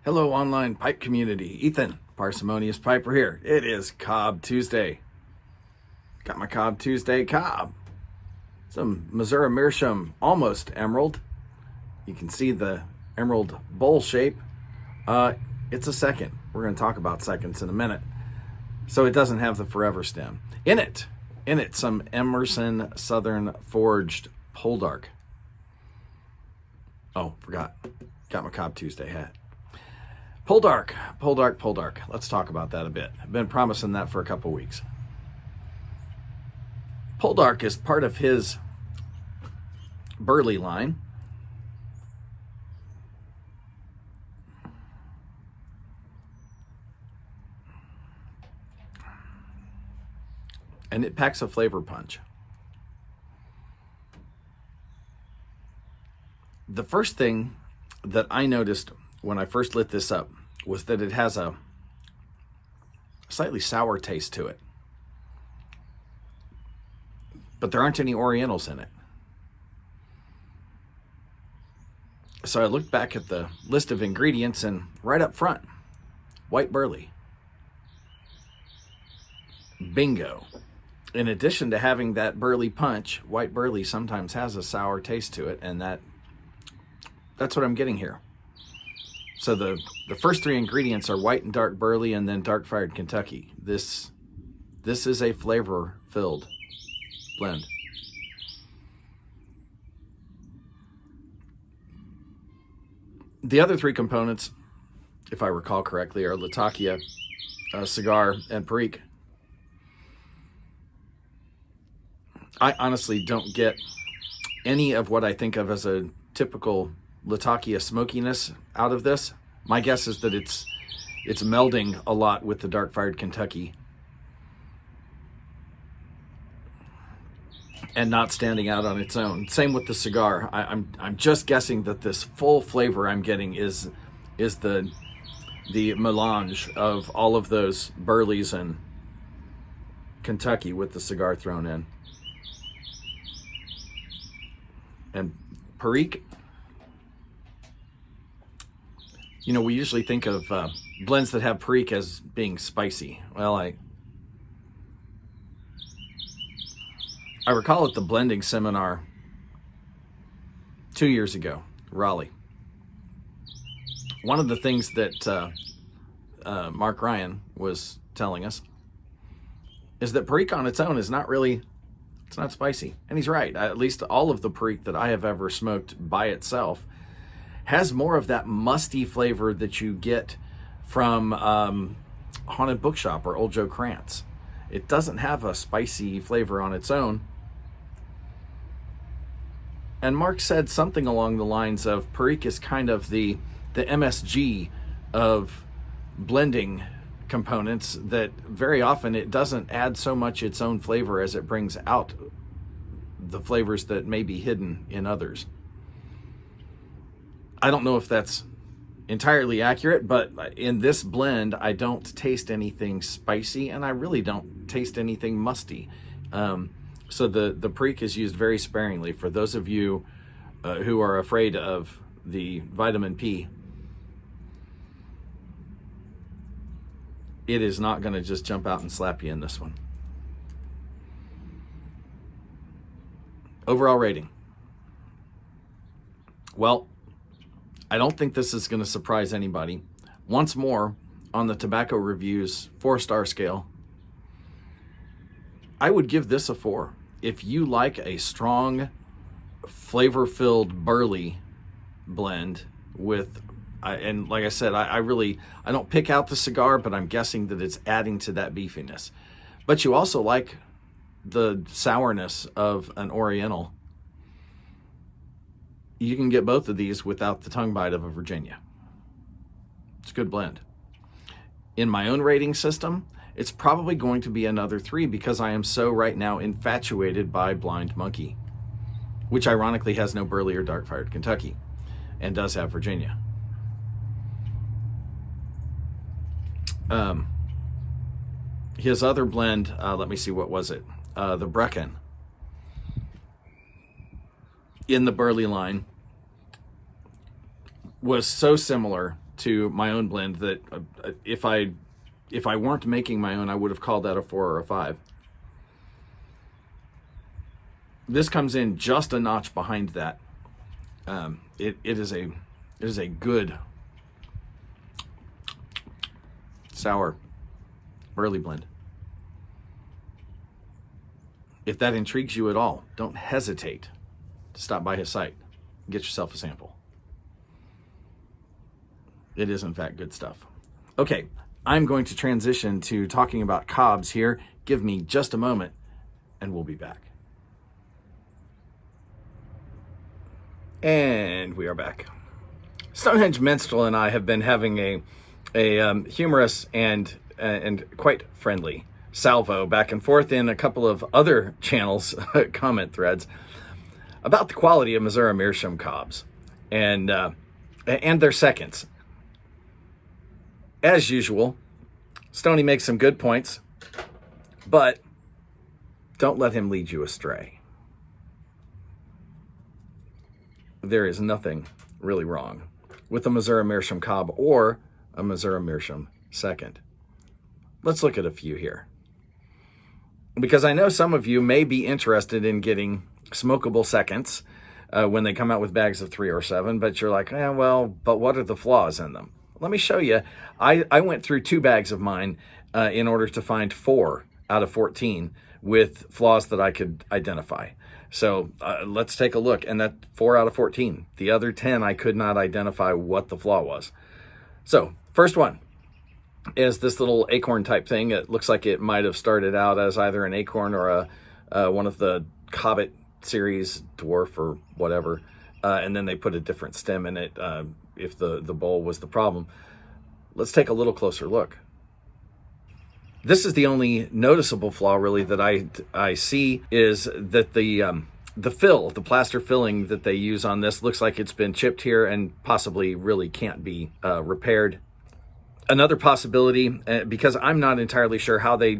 Hello, online pipe community. Ethan, Parsimonious Piper here. It is Cobb Tuesday. Got my Cobb Tuesday Cobb. Some Missouri Meerschaum, almost emerald. You can see the emerald bowl shape. It's a second. We're going to talk about seconds in a minute. So it doesn't have the forever stem. In it, some Emerson Southern Forged Poldark. Oh, forgot. Got my Cobb Tuesday hat. Poldark. Let's talk about that a bit. I've been promising that for a couple weeks. Poldark is part of his burley line. And it packs a flavor punch. The first thing that I noticed when I first lit this up was that it has a slightly sour taste to it. But there aren't any Orientals in it. So I looked back at the list of ingredients and right up front, white burley. Bingo. In addition to having that burley punch, white burley sometimes has a sour taste to it, and that's what I'm getting here. So the first three ingredients are white and dark burley and then dark fired Kentucky. This is a flavor-filled blend. The other three components, if I recall correctly, are Latakia, cigar, and Perique. I honestly don't get any of what I think of as a typical Latakia smokiness out of this. My guess is that it's melding a lot with the dark fired Kentucky and not standing out on its own. Same with the cigar. I'm just guessing that this full flavor I'm getting is the melange of all of those burleys and Kentucky with the cigar thrown in. And Perique, you know, we usually think of blends that have Perique as being spicy. Well, I recall at the blending seminar 2 years ago, Raleigh. One of the things that Mark Ryan was telling us is that Perique on its own is not really, it's not spicy. And he's right. At least all of the Perique that I have ever smoked by itself has more of that musty flavor that you get from Haunted Bookshop or Old Joe Krantz. It doesn't have a spicy flavor on its own. And Mark said something along the lines of Perique is kind of the MSG of blending components, that very often it doesn't add so much its own flavor as it brings out the flavors that may be hidden in others. I don't know if that's entirely accurate, but in this blend, I don't taste anything spicy, and I really don't taste anything musty. So the Perique is used very sparingly for those of you who are afraid of the vitamin P. It is not going to just jump out and slap you in this one. Overall rating. Well, I don't think this is going to surprise anybody. Once more, on the Tobacco Review's 4-star scale, I would give this a 4. If you like a strong, flavor-filled burley blend with, and like I said, I don't pick out the cigar, but I'm guessing that it's adding to that beefiness. But you also like the sourness of an Oriental. You can get both of these without the tongue bite of a Virginia. It's a good blend. In my own rating system, it's probably going to be another 3 because I am so right now infatuated by Blind Monkey, which ironically has no burley or dark fired Kentucky and does have Virginia. His other blend, let me see, what was it? The Brecken in the burley line was so similar to my own blend that if I weren't making my own, I would have called that a 4 or a 5. This comes in just a notch behind that. It is a good sour early blend. If that intrigues you at all, don't hesitate to stop by his site and get yourself a sample. It is, in fact, good stuff. Okay, I'm going to transition to talking about cobs here. Give me just a moment, and we'll be back. And we are back. Stonehenge Minstrel and I have been having a humorous and quite friendly salvo back and forth in a couple of other channels' comment threads about the quality of Missouri Meerschaum cobs and their seconds. As usual, Stoney makes some good points, but don't let him lead you astray. There is nothing really wrong with a Missouri Meerschaum cob or a Missouri Meerschaum second. Let's look at a few here, because I know some of you may be interested in getting smokable seconds when they come out with bags of 3 or 7, but you're like, but what are the flaws in them? Let me show you. I went through 2 bags of mine in order to find 4 out of 14 with flaws that I could identify. So let's take a look. And that 4 out of 14. The other 10, I could not identify what the flaw was. So first one is this little acorn type thing. It looks like it might have started out as either an acorn or one of the Cobbett series, dwarf or whatever. And then they put a different stem in it if the bowl was the problem. Let's take a little closer look. This is the only noticeable flaw really that I see, is that the plaster filling that they use on this looks like it's been chipped here and possibly really can't be repaired. Another possibility, because I'm not entirely sure how they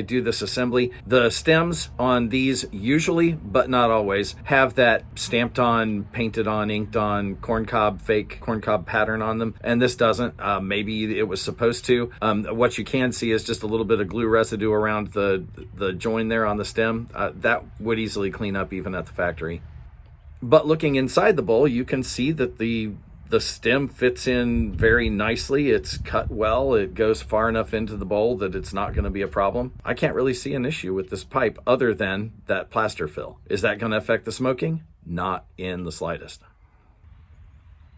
do this assembly, the stems on these usually, but not always, have that stamped on, painted on, inked on fake corncob pattern on them, and this doesn't. Maybe it was supposed to. What you can see is just a little bit of glue residue around the join there on the stem. That would easily clean up even at the factory. But looking inside the bowl, you can see that the stem fits in very nicely. It's cut well. It goes far enough into the bowl that it's not going to be a problem. I can't really see an issue with this pipe other than that plaster fill. Is that going to affect the smoking? Not in the slightest.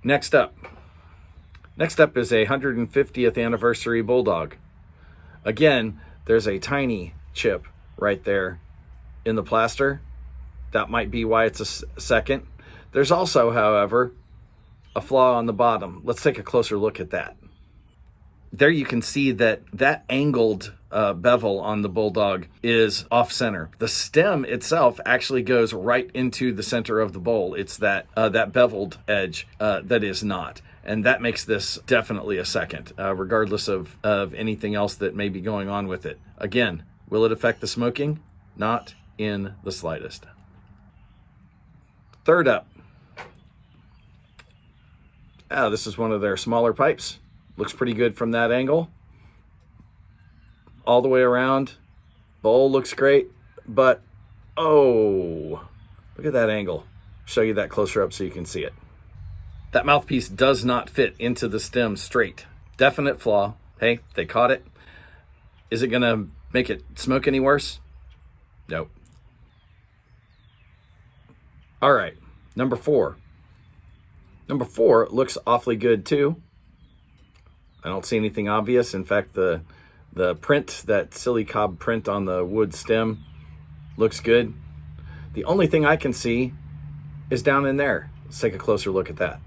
Next up is a 150th anniversary Bulldog. Again, there's a tiny chip right there in the plaster. That might be why it's a second. There's also, however, a flaw on the bottom. Let's take a closer look at that. There you can see that angled bevel on the Bulldog is off center. The stem itself actually goes right into the center of the bowl. It's that beveled edge that is not. And that makes this definitely a second, regardless of anything else that may be going on with it. Again, will it affect the smoking? Not in the slightest. Third up. This is one of their smaller pipes. Looks pretty good from that angle. All the way around. Bowl looks great, but look at that angle. Show you that closer up so you can see it. That mouthpiece does not fit into the stem straight. Definite flaw. Hey, they caught it. Is it gonna make it smoke any worse? Nope. All right, number 4. Number 4 looks awfully good too. I don't see anything obvious. In fact, the print, that silly cob print on the wood stem, looks good. The only thing I can see is down in there. Let's take a closer look at that.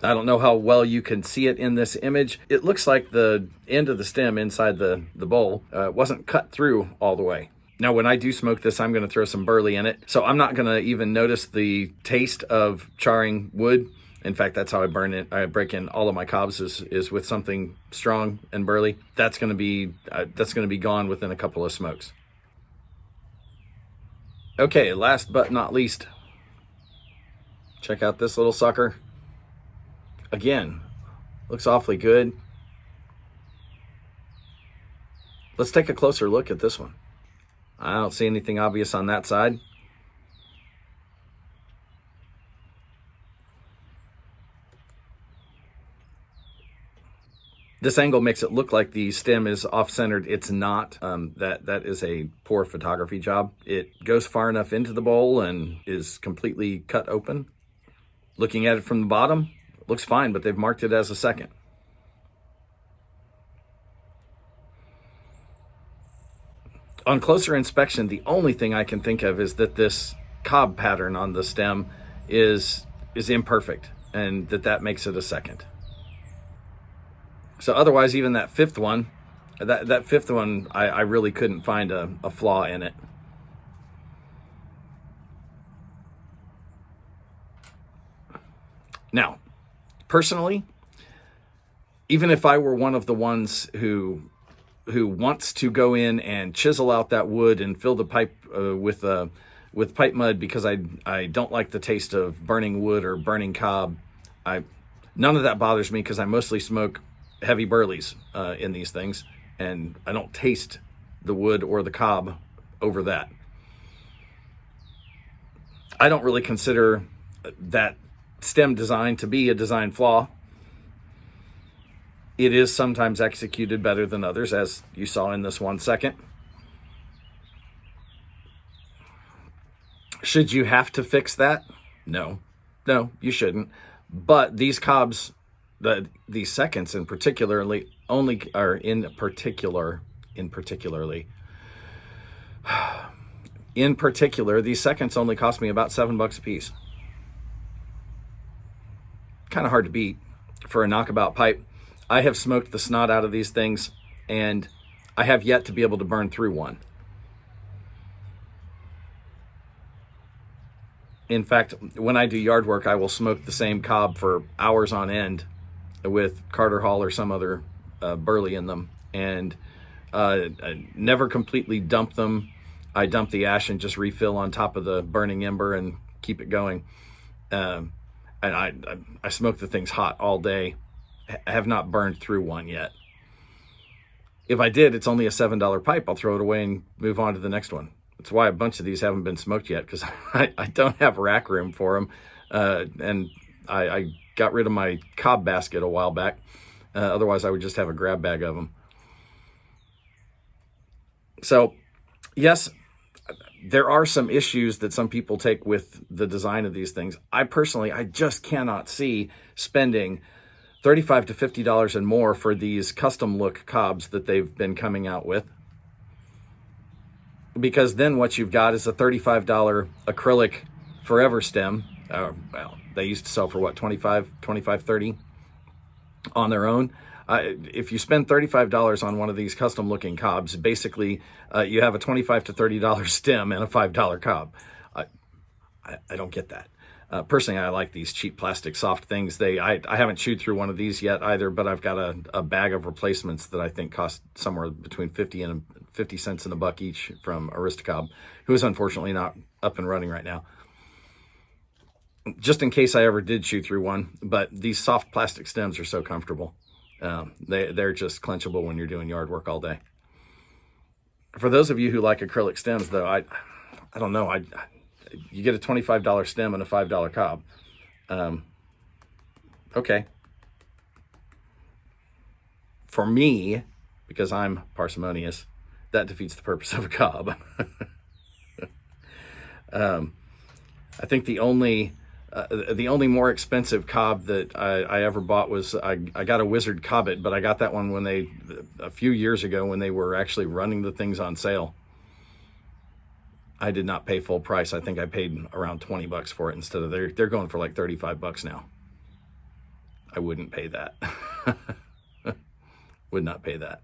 I don't know how well you can see it in this image. It looks like the end of the stem inside the bowl wasn't cut through all the way. Now, when I do smoke this, I'm going to throw some burley in it. So I'm not going to even notice the taste of charring wood. In fact, that's how I burn it. I break in all of my cobs is with something strong and burly. That's going to be gone within a couple of smokes. Okay, last but not least, check out this little sucker. Again, Looks awfully good. Let's take a closer look at this one. I don't see anything obvious on that side. This angle makes it look like the stem is off-centered. It's not. That is a poor photography job. It goes far enough into the bowl and is completely cut open. Looking at it from the bottom, it looks fine, but they've marked it as a second. On closer inspection, the only thing I can think of is that this cob pattern on the stem is imperfect, and that makes it a second. So otherwise, even that fifth one, I really couldn't find a flaw in it. Now, personally, even if I were one of the ones who wants to go in and chisel out that wood and fill the pipe with pipe mud because I don't like the taste of burning wood or burning cob, none of that bothers me because I mostly smoke heavy burleys in these things, and I don't taste the wood or the cob over that. I don't really consider that stem design to be a design flaw. It is sometimes executed better than others, as you saw in this 1 second. Should you have to fix that? No, you shouldn't. But these cobs, these seconds in particularly, in particular, these seconds only cost me about $7 a piece. Kind of hard to beat for a knockabout pipe. I have smoked the snot out of these things, and I have yet to be able to burn through one. In fact, when I do yard work, I will smoke the same cob for hours on end with Carter Hall or some other burley in them, and I never completely dump them. I dump the ash and just refill on top of the burning ember and keep it going. And I smoke the things hot all day. I have not burned through one yet. If I did, it's only a $7 pipe. I'll throw it away and move on to the next one. That's why a bunch of these haven't been smoked yet, because I don't have rack room for them. And I got rid of my cob basket a while back. Otherwise, I would just have a grab bag of them. So, yes, there are some issues that some people take with the design of these things. I just cannot see spending $35 to $50 and more for these custom look cobs that they've been coming out with. Because then what you've got is a $35 acrylic forever stem. Well, they used to sell for what, $25, $30 on their own. If you spend $35 on one of these custom looking cobs, basically you have a $25 to $30 stem and a $5 cob. I don't get that. Personally, I like these cheap plastic soft things. I haven't chewed through one of these yet either, but I've got a bag of replacements that I think cost somewhere between 50 cents and a buck each from Aristocob, who is unfortunately not up and running right now. Just in case I ever did chew through one, but these soft plastic stems are so comfortable. They're just clenchable when you're doing yard work all day. For those of you who like acrylic stems, though, I don't know. You get a $25 stem and a $5 cob. Okay. For me, because I'm parsimonious, that defeats the purpose of a cob. I think the only more expensive cob that I ever bought was I got a Wizard Cobbet, but I got that one a few years ago when they were actually running the things on sale. I did not pay full price. I think I paid around $20 for it instead of they're going for like $35 now. I wouldn't pay that. Would not pay that.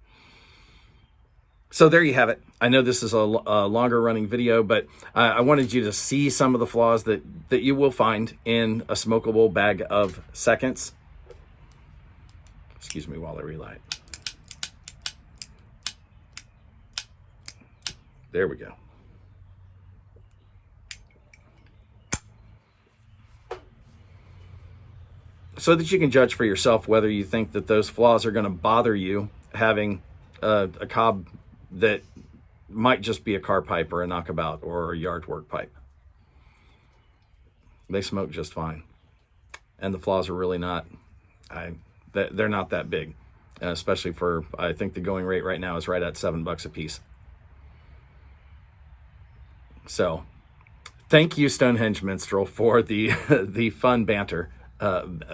So there you have it. I know this is a longer running video, but I wanted you to see some of the flaws that you will find in a smokable bag of seconds. Excuse me while I relight. There we go. so that you can judge for yourself whether you think that those flaws are going to bother you having a cob that might just be a car pipe or a knockabout or a yard work pipe. They smoke just fine. And the flaws are really not, they're not that big, especially for, I think the going rate right now is right at $7 a piece. So thank you, Stonehenge Minstrel, for the the fun banter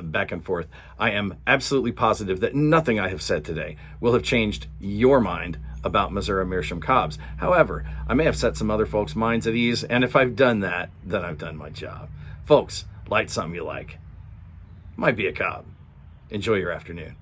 back and forth. I am absolutely positive that nothing I have said today will have changed your mind about Missouri Meerschaum cobs. However, I may have set some other folks' minds at ease, and if I've done that, then I've done my job. Folks, light something you like. Might be a cob. Enjoy your afternoon.